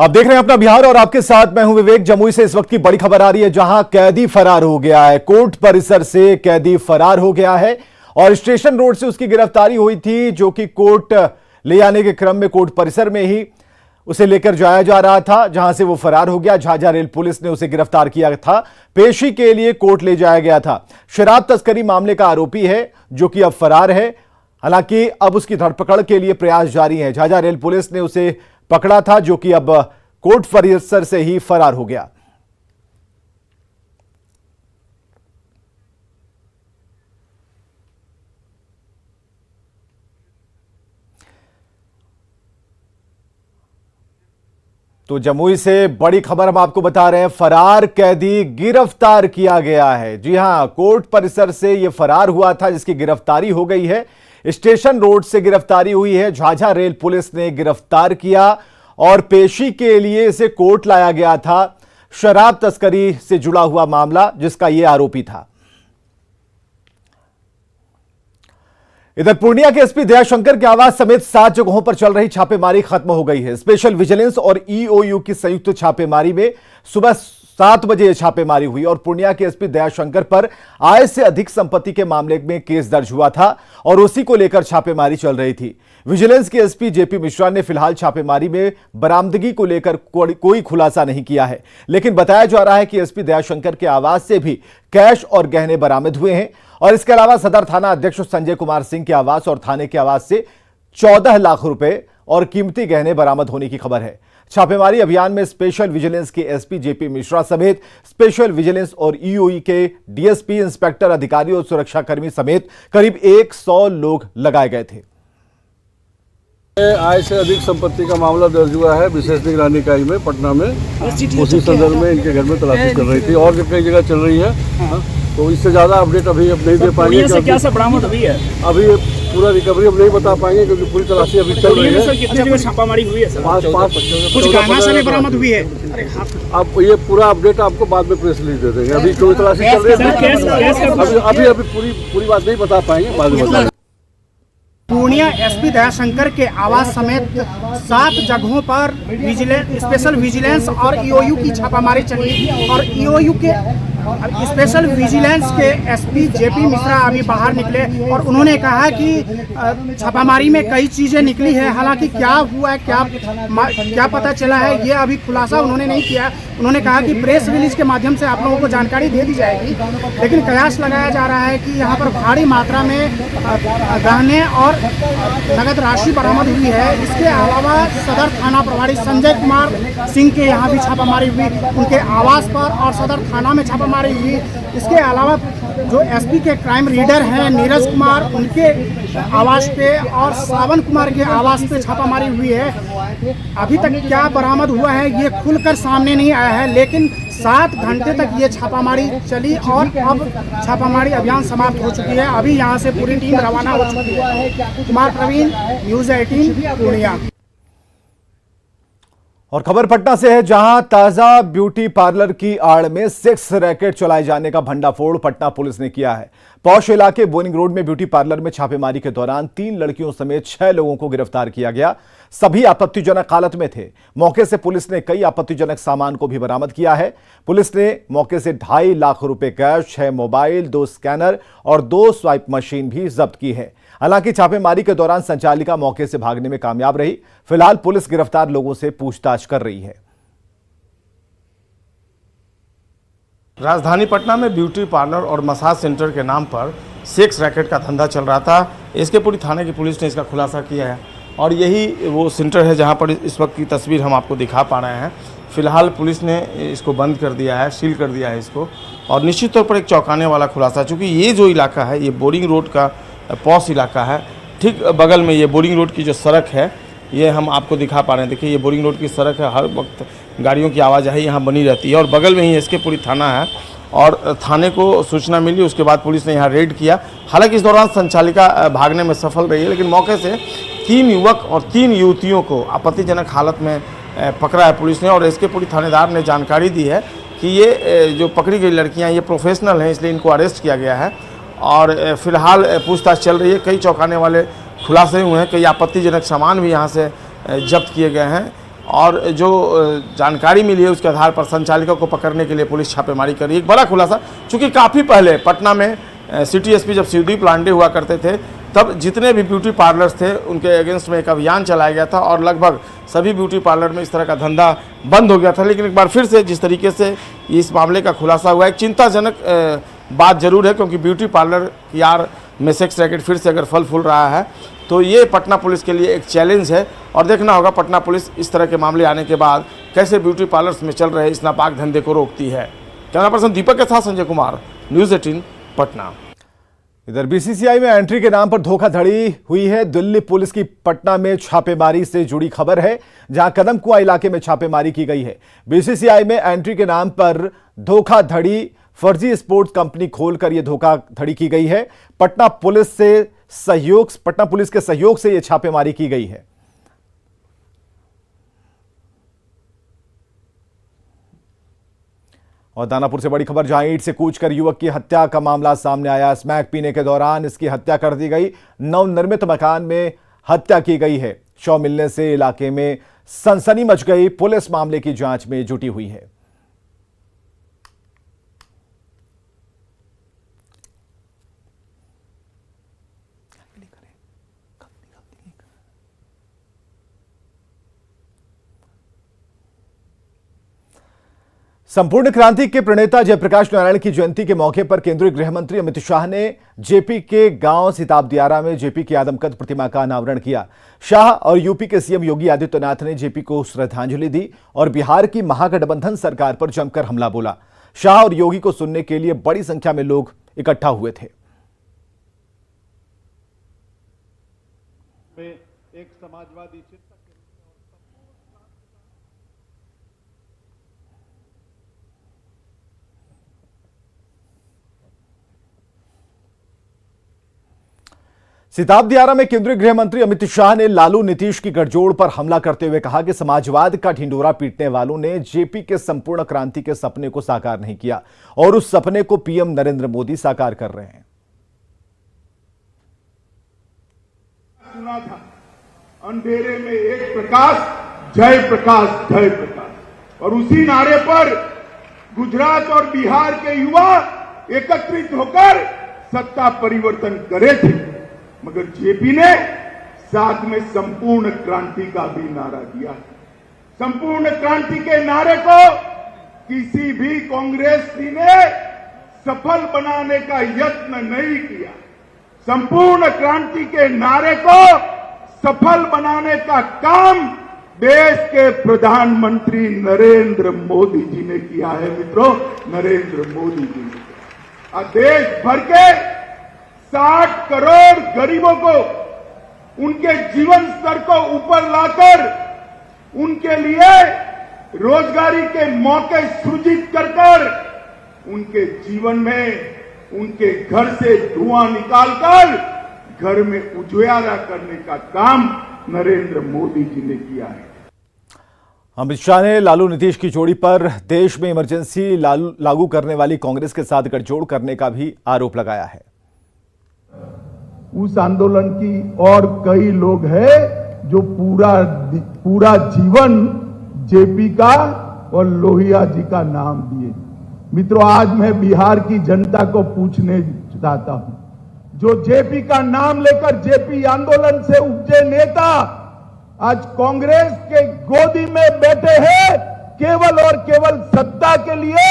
आप देख रहे हैं अपना बिहार और आपके साथ मैं हूं विवेक। जमुई से इस वक्त की बड़ी खबर आ रही है, जहां कैदी फरार हो गया है। कोर्ट परिसर से कैदी फरार हो गया है और स्टेशन रोड से उसकी गिरफ्तारी हुई थी, जो कि कोर्ट ले आने के क्रम में कोर्ट परिसर में ही उसे लेकर जाया जा रहा था, जहां से वो फरार हो गया। झाझा रेल पुलिस ने उसे गिरफ्तार किया था, पेशी के लिए कोर्ट ले जाया गया था। शराब तस्करी मामले का आरोपी है, जो कि अब फरार है। हालांकि अब उसकी धरपकड़ के लिए प्रयास जारी है। झाझा रेल पुलिस ने उसे पकड़ा था, जो कि अब कोर्ट परिसर से ही फरार हो गया। तो जमुई से बड़ी खबर हम आपको बता रहे हैं, फरार कैदी गिरफ्तार किया गया है। जी हां, कोर्ट परिसर से यह फरार हुआ था, जिसकी गिरफ्तारी हो गई है। स्टेशन रोड से गिरफ्तारी हुई है। झाझा रेल पुलिस ने गिरफ्तार किया और पेशी के लिए इसे कोर्ट लाया गया था। शराब तस्करी से जुड़ा हुआ मामला, जिसका यह आरोपी था। इधर पूर्णिया के एसपी दयाशंकर के आवास समेत 7 जगहों पर चल रही छापेमारी खत्म हो गई है। स्पेशल विजिलेंस और ईओयू की संयुक्त छापेमारी में सुबह 7 बजे छापेमारी हुई और पूर्णिया के एसपी दयाशंकर पर आय से अधिक संपत्ति के मामले में केस दर्ज हुआ था और उसी को लेकर छापेमारी चल रही थी। विजिलेंस के एसपी जेपी मिश्रा ने फिलहाल छापेमारी में बरामदगी को लेकर कोई खुलासा नहीं किया है, लेकिन बताया जा रहा है कि एसपी दयाशंकर के आवास से भी कैश और गहने बरामद हुए हैं। और इसके अलावा सदर थाना अध्यक्ष संजय कुमार सिंह के आवास और थाने के आवास से 14 लाख रुपए और कीमती गहने बरामद होने की खबर है। छापेमारी अभियान में स्पेशल विजिलेंस के एसपी जेपी मिश्रा समेत स्पेशल विजिलेंस और ईओई के डीएसपी, इंस्पेक्टर, अधिकारी और सुरक्षाकर्मी समेत करीब 100 लोग लगाए गए थे। आय से अधिक संपत्ति का मामला दर्ज हुआ है विशेष निगरानी इकाई में पटना में। उसी संदर्भ में इनके घर में तलाशी कर रही थी और कई जगह चल रही है। तो इससे ज्यादा अपडेट अभी अब नहीं दे पाएंगे। से क्या सब बरामद हुई है? अभी पूरा रिकवरी अब नहीं बता पाएंगे, क्योंकि पूरी तलाशी अभी चल रही है। कितने जगह छापामारी हुई है सर? 5 कुछ गहना से भी बरामद हुई है। अब ये पूरा अपडेट आपको बाद में प्रेस रिलीज दे देंगे। अभी कोई तलाशी चल रही है, अभी पूरी बात नहीं बता पाएंगे, बाद में बताएंगे। पूर्णिया एसपी दयाशंकर के आवास समेत 7 जगहों पर स्पेशल विजिलेंस और ईओयू की छापामारी चली और ईओयू के स्पेशल विजिलेंस के एसपी जेपी मिश्रा अभी बाहर निकले और उन्होंने कहा कि छापामारी में कई चीज़ें निकली है। हालांकि क्या हुआ है, क्या पता चला है, ये अभी खुलासा उन्होंने नहीं किया। उन्होंने कहा कि प्रेस रिलीज के माध्यम से आप लोगों को जानकारी दे दी जाएगी, लेकिन कयास लगाया जा रहा है कि यहाँ पर भारी मात्रा में गहने और नगद राशि बरामद हुई है। इसके अलावा सदर थाना प्रभारी संजय कुमार सिंह के यहाँ भी छापामारी हुई, उनके आवास पर और सदर थाना में छापामारी हुई। इसके अलावा जो एसपी के क्राइम रीडर हैं नीरज कुमार, उनके आवास पे और श्रावण कुमार के आवास पे छापामारी हुई है। अभी तक क्या बरामद हुआ है ये खुलकर सामने नहीं आया है, लेकिन 7 घंटे तक ये छापामारी चली और अब छापामारी अभियान समाप्त हो चुकी है। अभी यहाँ से पूरी टीम रवाना हो चुकी है। कुमार प्रवीण, न्यूज़ 18 पूर्णिया। और खबर पटना से है, जहां ताजा ब्यूटी पार्लर की आड़ में सेक्स रैकेट चलाए जाने का भंडाफोड़ पटना पुलिस ने किया है। पौष इलाके बोइंग रोड में ब्यूटी पार्लर में छापेमारी के दौरान 3 लड़कियों समेत 6 लोगों को गिरफ्तार किया गया। सभी आपत्तिजनक हालत में थे। मौके से पुलिस ने कई आपत्तिजनक सामान को भी बरामद किया है। पुलिस ने मौके से 2.5 लाख रुपए कैश, 6 मोबाइल, 2 स्कैनर और 2 स्वाइप मशीन भी जब्त की है। हालांकि छापेमारी के दौरान संचालिका मौके से भागने में कामयाब रही। फिलहाल पुलिस गिरफ्तार लोगों से पूछताछ कर रही है। राजधानी पटना में ब्यूटी पार्लर और मसाज सेंटर के नाम पर सेक्स रैकेट का धंधा चल रहा था। इसके पूरी थाने की पुलिस ने इसका खुलासा किया है और यही वो सेंटर है जहां पर इस वक्त की तस्वीर हम आपको दिखा पा रहे हैं। फिलहाल पुलिस ने इसको बंद कर दिया है, सील कर दिया है इसको, और निश्चित तौर पर एक चौंकाने वाला खुलासा, चूँकि ये जो इलाका है ये बोरिंग रोड का पॉश इलाका है। ठीक बगल में ये बोरिंग रोड की जो सड़क है ये हम आपको दिखा पा रहे हैं। देखिए ये बोरिंग रोड की सड़क है, हर वक्त गाड़ियों की आवाजाही यहाँ बनी रहती है और बगल में ही इसके पूरी थाना है और थाने को सूचना मिली, उसके बाद पुलिस ने यहाँ रेड किया। हालांकि इस दौरान संचालिका भागने में सफल रही है, लेकिन मौके से 3 युवक और 3 युवतियों को आपत्तिजनक हालत में पकड़ा है पुलिस ने और इसके पूरी थानेदार ने जानकारी दी है कि ये जो पकड़ी गई लड़कियाँ ये प्रोफेशनल हैं, इसलिए इनको अरेस्ट किया गया है और फिलहाल पूछताछ चल रही है। कई चौंकाने वाले खुलासे हुए हैं, कई आपत्तिजनक सामान भी यहाँ से जब्त किए गए हैं और जो जानकारी मिली है उसके आधार पर संचालिका को पकड़ने के लिए पुलिस छापेमारी कर रही है। एक बड़ा खुलासा, चूँकि काफ़ी पहले पटना में सिटी एसपी जब शिवदीप लांडे हुआ करते थे तब जितने भी ब्यूटी पार्लर्स थे उनके अगेंस्ट में एक अभियान चलाया गया था और लगभग सभी ब्यूटी पार्लर में इस तरह का धंधा बंद हो गया था। लेकिन एक बार फिर से जिस तरीके से इस मामले का खुलासा हुआ, एक चिंताजनक बात जरूर है, क्योंकि ब्यूटी पार्लर की आड़ में सेक्स रैकेट फिर से अगर फल फूल रहा है तो ये पटना पुलिस के लिए एक चैलेंज है और देखना होगा पटना पुलिस इस तरह के मामले आने के बाद कैसे ब्यूटी पार्लर्स में चल रहे इस नापाक धंधे को रोकती है। कैमरा पर्सन दीपक के साथ संजय कुमार, न्यूज़ 18 पटना। इधर बीसीसीआई में एंट्री के नाम पर धोखाधड़ी हुई है। दिल्ली पुलिस की पटना में छापेमारी से जुड़ी खबर है, जहां कदम कुआं इलाके में छापेमारी की गई है। बीसीसीआई में एंट्री के नाम पर धोखाधड़ी, फर्जी स्पोर्ट्स कंपनी खोलकर यह धोखाधड़ी की गई है। पटना पुलिस के सहयोग से यह छापेमारी की गई है। और दानापुर से बड़ी खबर, जहां ईंट से कूचकर युवक की हत्या का मामला सामने आया। स्मैक पीने के दौरान इसकी हत्या कर दी गई। नवनिर्मित मकान में हत्या की गई है। शव मिलने से इलाके में सनसनी मच गई। पुलिस मामले की जांच में जुटी हुई है। संपूर्ण क्रांति के प्रणेता जयप्रकाश नारायण की जयंती के मौके पर केंद्रीय गृह मंत्री अमित शाह ने जेपी के गांव सिताब दियारा में जेपी की आदमकद प्रतिमा का अनावरण किया। शाह और यूपी के सीएम योगी आदित्यनाथ ने जेपी को श्रद्धांजलि दी और बिहार की महागठबंधन सरकार पर जमकर हमला बोला। शाह और योगी को सुनने के लिए बड़ी संख्या में लोग इकट्ठा हुए थे। एक समाजवादी सिताब दियारा में केंद्रीय गृह मंत्री अमित शाह ने लालू नीतीश की गठजोड़ पर हमला करते हुए कहा कि समाजवाद का ढिंडोरा पीटने वालों ने जेपी के संपूर्ण क्रांति के सपने को साकार नहीं किया और उस सपने को पीएम नरेंद्र मोदी साकार कर रहे हैं। सुना था अंधेरे में एक प्रकाश, जय प्रकाश, जय प्रकाश, और उसी नारे पर गुजरात और बिहार के युवा एकत्रित होकर सत्ता परिवर्तन करे थे। मगर जेपी ने साथ में संपूर्ण क्रांति का भी नारा दिया। संपूर्ण क्रांति के नारे को किसी भी कांग्रेसी ने सफल बनाने का यत्न नहीं किया। संपूर्ण क्रांति के नारे को सफल बनाने का काम देश के प्रधानमंत्री नरेंद्र मोदी जी ने किया है। मित्रों, नरेंद्र मोदी जी ने देश भर के 60 करोड़ गरीबों को उनके जीवन स्तर को ऊपर लाकर उनके लिए रोजगारी के मौके सृजित कर उनके जीवन में उनके घर से धुआं निकालकर घर में उजियारा करने का काम नरेंद्र मोदी जी ने किया है। अमित शाह ने लालू नीतीश की जोड़ी पर देश में इमरजेंसी लागू करने वाली कांग्रेस के साथ गठजोड़ करने का भी आरोप लगाया है। उस आंदोलन की और कई लोग हैं जो पूरा जीवन जेपी का और लोहिया जी का नाम दिए। मित्रों, आज मैं बिहार की जनता को पूछने चाहता हूं, जो जेपी का नाम लेकर जेपी आंदोलन से उपजे नेता आज कांग्रेस के गोदी में बैठे हैं केवल और केवल सत्ता के लिए,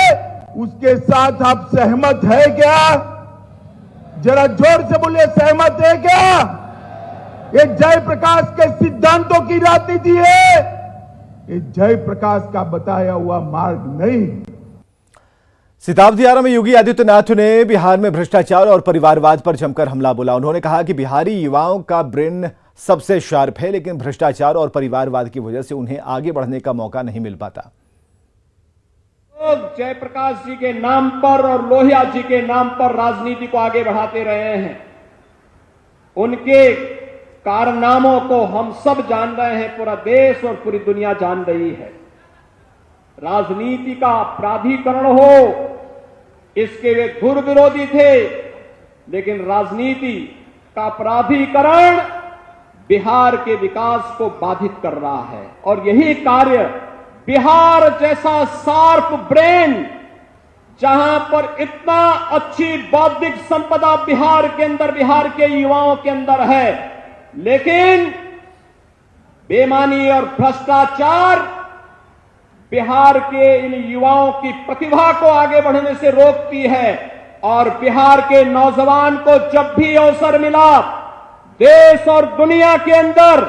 उसके साथ आप सहमत है क्या? जरा जोर से बोलिए, सहमत है क्या? ये जयप्रकाश के सिद्धांतों की राजनीति है, ये जयप्रकाश का बताया हुआ मार्ग नहीं। सिताब दियारा में योगी आदित्यनाथ ने बिहार में भ्रष्टाचार और परिवारवाद पर जमकर हमला बोला। उन्होंने कहा कि बिहारी युवाओं का ब्रेन सबसे शार्प है, लेकिन भ्रष्टाचार और परिवारवाद की वजह से उन्हें आगे बढ़ने का मौका नहीं मिल पाता। लोग जयप्रकाश जी के नाम पर और लोहिया जी के नाम पर राजनीति को आगे बढ़ाते रहे हैं। उनके कारनामों को हम सब जान रहे हैं, पूरा देश और पूरी दुनिया जान रही है। राजनीति का प्राधिकरण हो, इसके वे घोर विरोधी थे, लेकिन राजनीति का प्राधिकरण बिहार के विकास को बाधित कर रहा है। और यही कार्य बिहार जैसा शार्प ब्रेन, जहां पर इतना अच्छी बौद्धिक संपदा बिहार के अंदर, बिहार के युवाओं के अंदर है, लेकिन बेईमानी और भ्रष्टाचार बिहार के इन युवाओं की प्रतिभा को आगे बढ़ने से रोकती है। और बिहार के नौजवान को जब भी अवसर मिला देश और दुनिया के अंदर,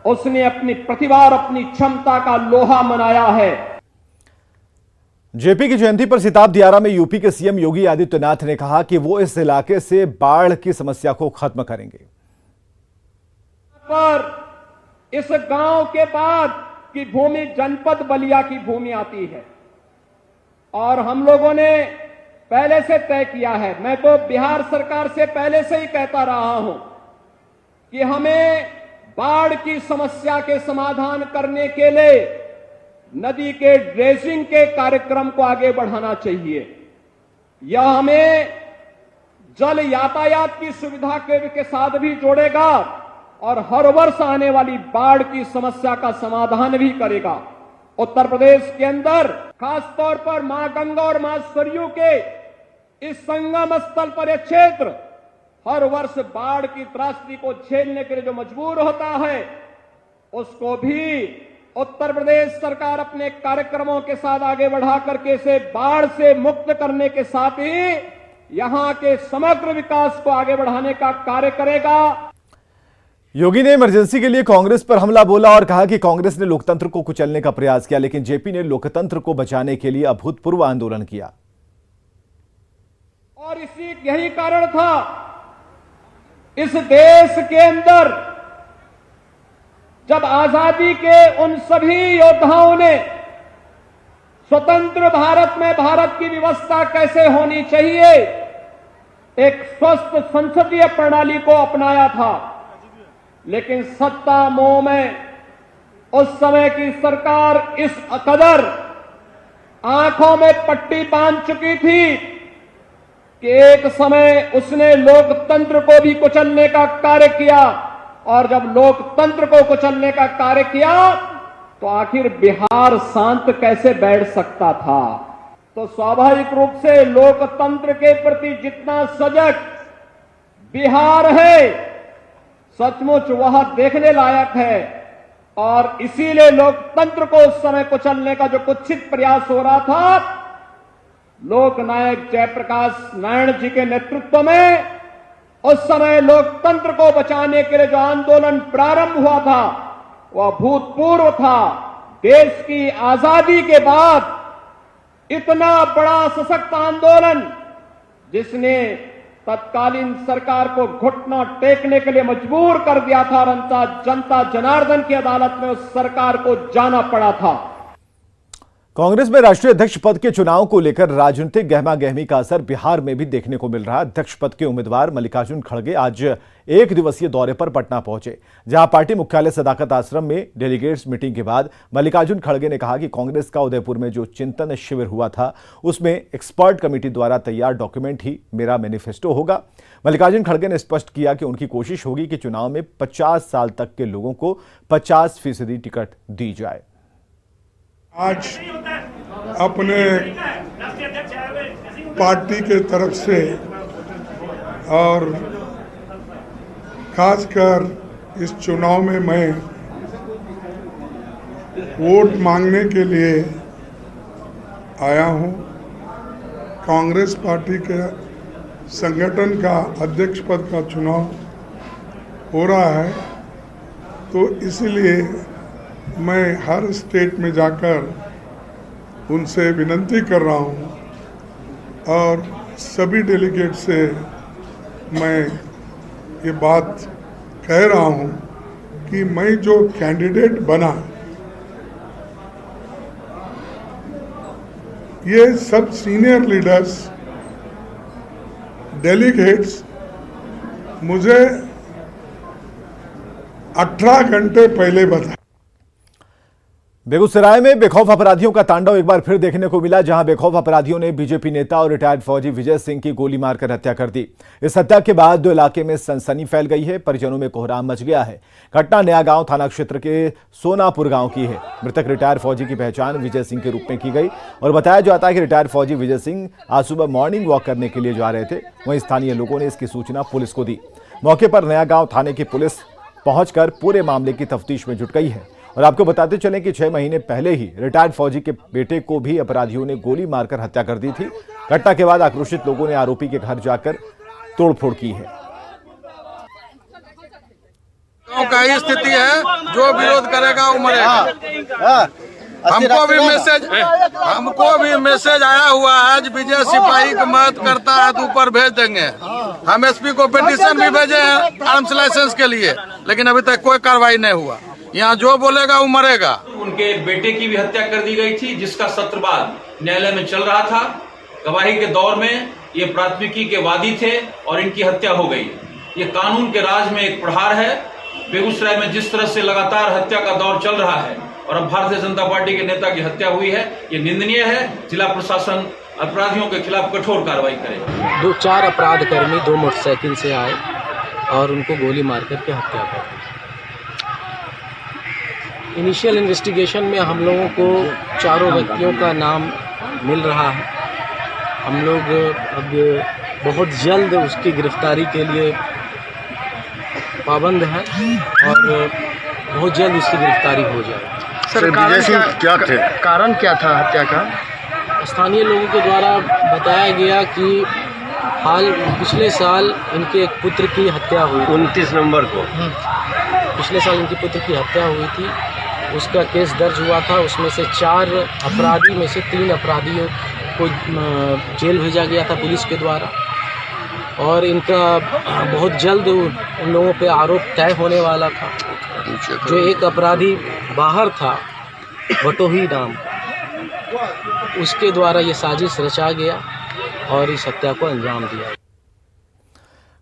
उसने अपनी प्रतिभा और अपनी क्षमता का लोहा मनाया है। जेपी की जयंती पर सिताब दियारा में यूपी के सीएम योगी आदित्यनाथ ने कहा कि वो इस इलाके से बाढ़ की समस्या को खत्म करेंगे। पर इस गांव के बाद की भूमि जनपद बलिया की भूमि आती है और हम लोगों ने पहले से तय किया है, मैं तो बिहार सरकार से पहले से ही कहता रहा हूं कि हमें बाढ़ की समस्या के समाधान करने के लिए नदी के ड्रेजिंग के कार्यक्रम को आगे बढ़ाना चाहिए। यह हमें जल यातायात की सुविधा के साथ भी जोड़ेगा और हर वर्ष आने वाली बाढ़ की समस्या का समाधान भी करेगा। उत्तर प्रदेश के अंदर खासतौर पर मां गंगा और मां सरयू के इस संगम स्थल पर यह क्षेत्र हर वर्ष बाढ़ की त्रासदी को झेलने के लिए जो मजबूर होता है, उसको भी उत्तर प्रदेश सरकार अपने कार्यक्रमों के साथ आगे बढ़ा करके इसे बाढ़ से मुक्त करने के साथ ही यहां के समग्र विकास को आगे बढ़ाने का कार्य करेगा। योगी ने इमरजेंसी के लिए कांग्रेस पर हमला बोला और कहा कि कांग्रेस ने लोकतंत्र को कुचलने का प्रयास किया, लेकिन जेपी ने लोकतंत्र को बचाने के लिए अभूतपूर्व आंदोलन किया। और यही कारण था इस देश के अंदर जब आजादी के उन सभी योद्धाओं ने स्वतंत्र भारत में भारत की व्यवस्था कैसे होनी चाहिए, एक स्वस्थ संसदीय प्रणाली को अपनाया था, लेकिन सत्ता मोह में उस समय की सरकार इस कदर आंखों में पट्टी बांध चुकी थी कि एक समय उसने लोकतंत्र को भी कुचलने का कार्य किया। और जब लोकतंत्र को कुचलने का कार्य किया तो आखिर बिहार शांत कैसे बैठ सकता था। तो स्वाभाविक रूप से लोकतंत्र के प्रति जितना सजग बिहार है, सचमुच वह देखने लायक है। और इसीलिए लोकतंत्र को उस समय कुचलने का जो कुत्सित प्रयास हो रहा था, लोकनायक जयप्रकाश नारायण जी के नेतृत्व में उस समय लोकतंत्र को बचाने के लिए जो आंदोलन प्रारंभ हुआ था वह भूतपूर्व था। देश की आजादी के बाद इतना बड़ा सशक्त आंदोलन जिसने तत्कालीन सरकार को घुटना टेकने के लिए मजबूर कर दिया था और जनता जनार्दन की अदालत में उस सरकार को जाना पड़ा था। कांग्रेस में राष्ट्रीय अध्यक्ष पद के चुनाव को लेकर राजनीतिक गहमागहमी का असर बिहार में भी देखने को मिल रहा। अध्यक्ष पद के उम्मीदवार मल्लिकार्जुन खड़गे आज एक दिवसीय दौरे पर पटना पहुंचे, जहां पार्टी मुख्यालय सदाकत आश्रम में डेलीगेट्स मीटिंग के बाद मल्लिकार्जुन खड़गे ने कहा कि कांग्रेस का उदयपुर में जो चिंतन शिविर हुआ था उसमें एक्सपर्ट कमेटी द्वारा तैयार डॉक्यूमेंट ही मेरा मैनिफेस्टो होगा। मल्लिकार्जुन खड़गे ने स्पष्ट किया कि उनकी कोशिश होगी कि चुनाव में 50 साल तक के लोगों को 50% टिकट दी जाए। आज अपने पार्टी के तरफ से और खासकर इस चुनाव में मैं वोट मांगने के लिए आया हूं। कांग्रेस पार्टी के संगठन का अध्यक्ष पद का चुनाव हो रहा है, तो इसलिए मैं हर स्टेट में जाकर उनसे विनती कर रहा हूं और सभी डेलीगेट से मैं ये बात कह रहा हूं कि मैं जो कैंडिडेट बना, ये सब सीनियर लीडर्स डेलीगेट्स मुझे 18 घंटे पहले बताया। बेगूसराय में बेखौफ अपराधियों का तांडव एक बार फिर देखने को मिला, जहां बेखौफ अपराधियों ने बीजेपी नेता और रिटायर्ड फौजी विजय सिंह की गोली मारकर हत्या कर दी। इस हत्या के बाद दो इलाके में सनसनी फैल गई है, परिजनों में कोहराम मच गया है। घटना नया गांव थाना क्षेत्र के सोनापुर गांव की है। मृतक रिटायर्ड फौजी की पहचान विजय सिंह के रूप में की गई और बताया जाता है कि रिटायर्ड फौजी विजय सिंह आज सुबह मॉर्निंग वॉक करने के लिए जा रहे थे। वहीं स्थानीय लोगों ने इसकी सूचना पुलिस को दी। मौके पर नया गांव थाने की पुलिस पहुंचकर पूरे मामले की तफ्तीश में जुट गई है। और आपको बताते चलें कि 6 महीने पहले ही रिटायर्ड फौजी के बेटे को भी अपराधियों ने गोली मारकर हत्या कर दी थी। घटना के बाद आक्रोशित लोगों ने आरोपी के घर जाकर तोड़फोड़ की है। गांव का ही स्थिति है, जो विरोध करेगा वो मरेगा। हमको भी मैसेज आया हुआ है, विजय सिपाही का मदद करता है तो ऊपर भेज देंगे। हम एसपी को पिटीशन भी भेजे हैं आर्म्स लाइसेंस के लिए, लेकिन अभी तक कोई कार्रवाई नहीं हुआ। यहाँ जो बोलेगा वो मरेगा। उनके बेटे की भी हत्या कर दी गई थी, जिसका सत्रवाद न्यायालय में चल रहा था। गवाही के दौर में ये प्राथमिकी के वादी थे और इनकी हत्या हो गई। ये कानून के राज में एक प्रहार है। बेगूसराय में जिस तरह से लगातार हत्या का दौर चल रहा है और अब भारतीय जनता पार्टी के नेता की हत्या हुई है, ये निंदनीय है। जिला प्रशासन अपराधियों के खिलाफ कठोर कार्रवाई करे। 2-4 अपराध कर्मी 2 मोटरसाइकिल से आए और उनको गोली मार करके हत्या कर दी। इनिशियल इन्वेस्टिगेशन में हम लोगों को 4 व्यक्तियों का नाम मिल रहा है। हम लोग अब बहुत जल्द उसकी गिरफ्तारी के लिए पाबंद हैं और बहुत जल्द उसकी गिरफ्तारी हो जाएगी। सर, कारण क्या था हत्या का? स्थानीय लोगों के द्वारा बताया गया कि पिछले साल इनके एक पुत्र की हत्या हुई, 29 नवंबर को पिछले साल इनके पुत्र की हत्या हुई थी। उसका केस दर्ज हुआ था। उसमें से 4 अपराधी में से 3 अपराधियों को जेल भेजा गया था पुलिस के द्वारा और इनका बहुत जल्द उन लोगों पे आरोप तय होने वाला था। जो एक अपराधी बाहर था, बटोही नाम, उसके द्वारा ये साजिश रचा गया और इस हत्या को अंजाम दिया।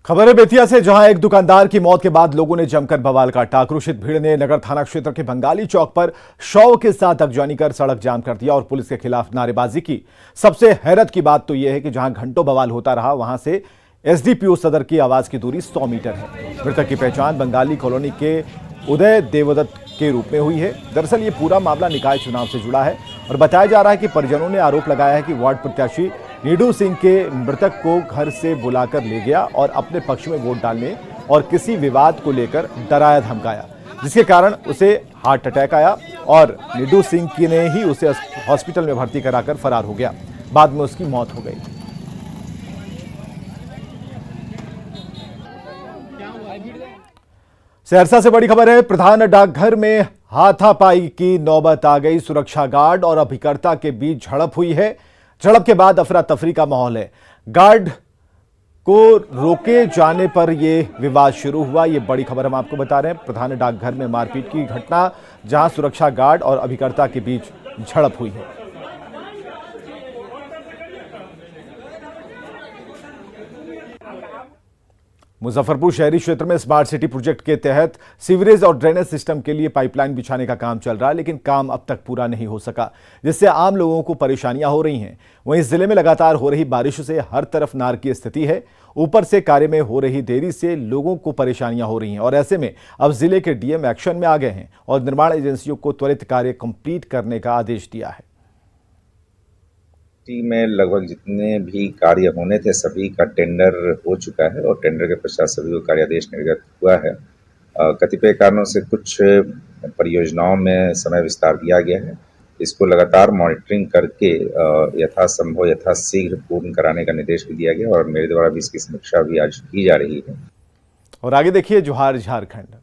खबर है बेतिया से, जहां एक दुकानदार की मौत के बाद लोगों ने जमकर बवाल काटा। आक्रोशित भीड़ ने नगर थाना क्षेत्र के बंगाली चौक पर शव के साथ अगजनी कर सड़क जाम कर दिया और पुलिस के खिलाफ नारेबाजी की। सबसे हैरत की बात तो यह है कि जहां घंटों बवाल होता रहा, वहां से एसडीपीओ सदर की आवाज की दूरी 100 मीटर है। मृतक की पहचान बंगाली कॉलोनी के उदय देवदत्त के रूप में हुई है। दरअसल ये पूरा मामला निकाय चुनाव से जुड़ा है और बताया जा रहा है कि परिजनों ने आरोप लगाया है कि वार्ड प्रत्याशी नीडू सिंह के मृतक को घर से बुलाकर ले गया और अपने पक्ष में वोट डालने और किसी विवाद को लेकर डराया धमकाया, जिसके कारण उसे हार्ट अटैक आया और नीडू सिंह की ने ही उसे हॉस्पिटल में भर्ती कराकर फरार हो गया। बाद में उसकी मौत हो गई। सहरसा से बड़ी खबर है, प्रधान डाकघर में हाथापाई की नौबत आ गई। सुरक्षा गार्ड और अभिकर्ता के बीच झड़प हुई है। झड़प के बाद अफरा तफरी का माहौल है। गार्ड को रोके जाने पर यह विवाद शुरू हुआ। ये बड़ी खबर हम आपको बता रहे हैं। प्रधान डाकघर में मारपीट की घटना, जहां सुरक्षा गार्ड और अभिकर्ता के बीच झड़प हुई है। मुजफ्फरपुर शहरी क्षेत्र में स्मार्ट सिटी प्रोजेक्ट के तहत सीवरेज और ड्रेनेज सिस्टम के लिए पाइपलाइन बिछाने का काम चल रहा है, लेकिन काम अब तक पूरा नहीं हो सका, जिससे आम लोगों को परेशानियां हो रही हैं। वहीं जिले में लगातार हो रही बारिश से हर तरफ नार की स्थिति है। ऊपर से कार्य में हो रही देरी से लोगों को परेशानियां हो रही हैं और ऐसे में अब जिले के डीएम एक्शन में आ गए हैं और निर्माण एजेंसियों को त्वरित कार्य कंप्लीट करने का आदेश दिया है। में लगभग जितने भी कार्य होने थे सभी का टेंडर हो चुका है और टेंडर के पश्चात सभी को कार्यादेश निर्गत हुआ है। कतिपय कारणों से कुछ परियोजनाओं में समय विस्तार दिया गया है। इसको लगातार मॉनिटरिंग करके यथासंभव यथाशीघ्र पूर्ण कराने का निर्देश भी दिया गया और मेरे द्वारा भी इसकी समीक्षा भी आज की जा रही है। और आगे देखिए जोहार झारखंड।